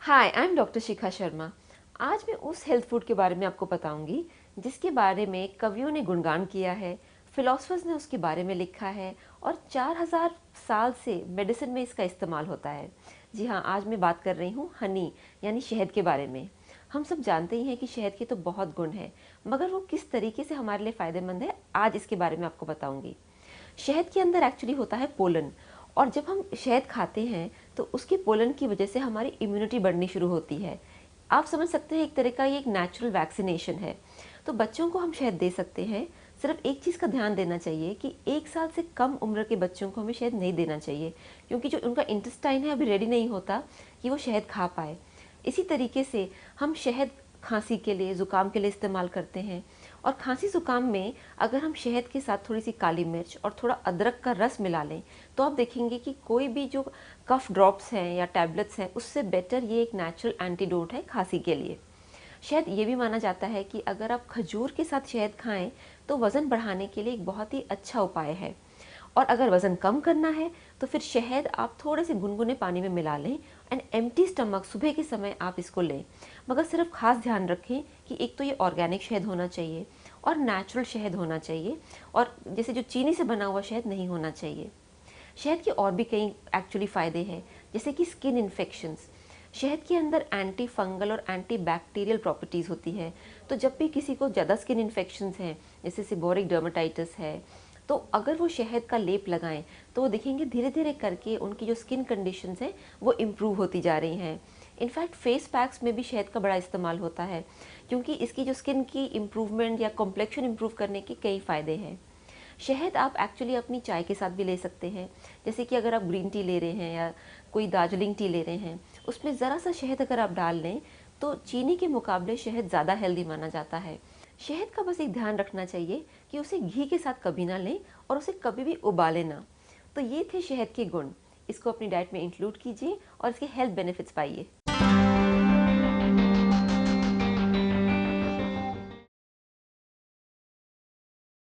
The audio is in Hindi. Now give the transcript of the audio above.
Hi, I am doctor Shikha Sharma. आज मैं उस हेल्थ फूड के बारे में आपको बताऊंगी जिसके बारे में कवियों ने गुणगान किया है, फिलोसफर्स ने उसके बारे में लिखा है और 4000 साल से मेडिसिन में इसका इस्तेमाल होता है। जी हाँ, आज मैं बात कर रही हूँ हनी यानी शहद के बारे में। हम सब जानते ही हैं कि शहद के तो बहुत गुण हैं, मगर वो किस तरीके से हमारे लिए फ़ायदेमंद है, आज इसके बारे में आपको बताऊंगी। शहद के अंदर एक्चुअली होता है पोलन, और जब हम शहद खाते हैं तो उसके पोलन की वजह से हमारी इम्यूनिटी बढ़नी शुरू होती है। आप समझ सकते हैं, एक तरह का ये एक नेचुरल वैक्सीनेशन है। तो बच्चों को हम शहद दे सकते हैं। सिर्फ एक चीज़ का ध्यान देना चाहिए कि 1 साल से कम उम्र के बच्चों को हमें शहद नहीं देना चाहिए, क्योंकि जो उनका इंटेस्टाइन है अभी रेडी नहीं होता कि वो शहद खा पाए। इसी तरीके से हम शहद खांसी के लिए, ज़ुकाम के लिए इस्तेमाल करते हैं। और खांसी ज़ुकाम में अगर हम शहद के साथ थोड़ी सी काली मिर्च और थोड़ा अदरक का रस मिला लें तो आप देखेंगे कि कोई भी जो कफ ड्रॉप्स हैं या टैबलेट्स हैं उससे बेटर ये एक नेचुरल एंटीडोट है खांसी के लिए। शायद ये भी माना जाता है कि अगर आप खजूर के साथ शहद खाएं तो वज़न बढ़ाने के लिए एक बहुत ही अच्छा उपाय है। और अगर वज़न कम करना है तो फिर शहद आप थोड़े से गुनगुने पानी में मिला लें एंड एम्प्टी स्टमक सुबह के समय आप इसको लें। मगर सिर्फ खास ध्यान रखें कि एक तो ये ऑर्गेनिक शहद होना चाहिए और नेचुरल शहद होना चाहिए, और जैसे जो चीनी से बना हुआ शहद नहीं होना चाहिए। शहद के और भी कई एक्चुअली फ़ायदे हैं, जैसे कि स्किन इन्फेक्शंस। शहद के अंदर एंटी फंगल और एंटी बैक्टीरियल प्रॉपर्टीज़ होती है। तो जब भी किसी को ज़्यादा स्किन इन्फेक्शंस हैं, जैसे सिबोरिक डर्मेटाइटिस है, तो अगर वो शहद का लेप लगाएं तो वो देखेंगे धीरे धीरे करके उनकी जो स्किन कंडीशंस हैं वो इम्प्रूव होती जा रही हैं। इनफैक्ट फेस पैक्स में भी शहद का बड़ा इस्तेमाल होता है, क्योंकि इसकी जो स्किन की इम्प्रूवमेंट या कॉम्प्लेक्शन इम्प्रूव करने के कई फ़ायदे हैं। शहद आप एक्चुअली अपनी चाय के साथ भी ले सकते हैं। जैसे कि अगर आप ग्रीन टी ले रहे हैं या कोई दार्जिलिंग टी ले रहे हैं, उसमें ज़रा सा शहद अगर आप डाल लें तो चीनी के मुकाबले शहद ज़्यादा हेल्दी माना जाता है। शहद का बस एक ध्यान रखना चाहिए कि उसे घी के साथ कभी ना लें और उसे कभी भी उबालें ना। तो ये थे शहद के गुण। इसको अपनी डाइट में इंक्लूड कीजिए और इसके हेल्थ बेनिफिट्स पाइए।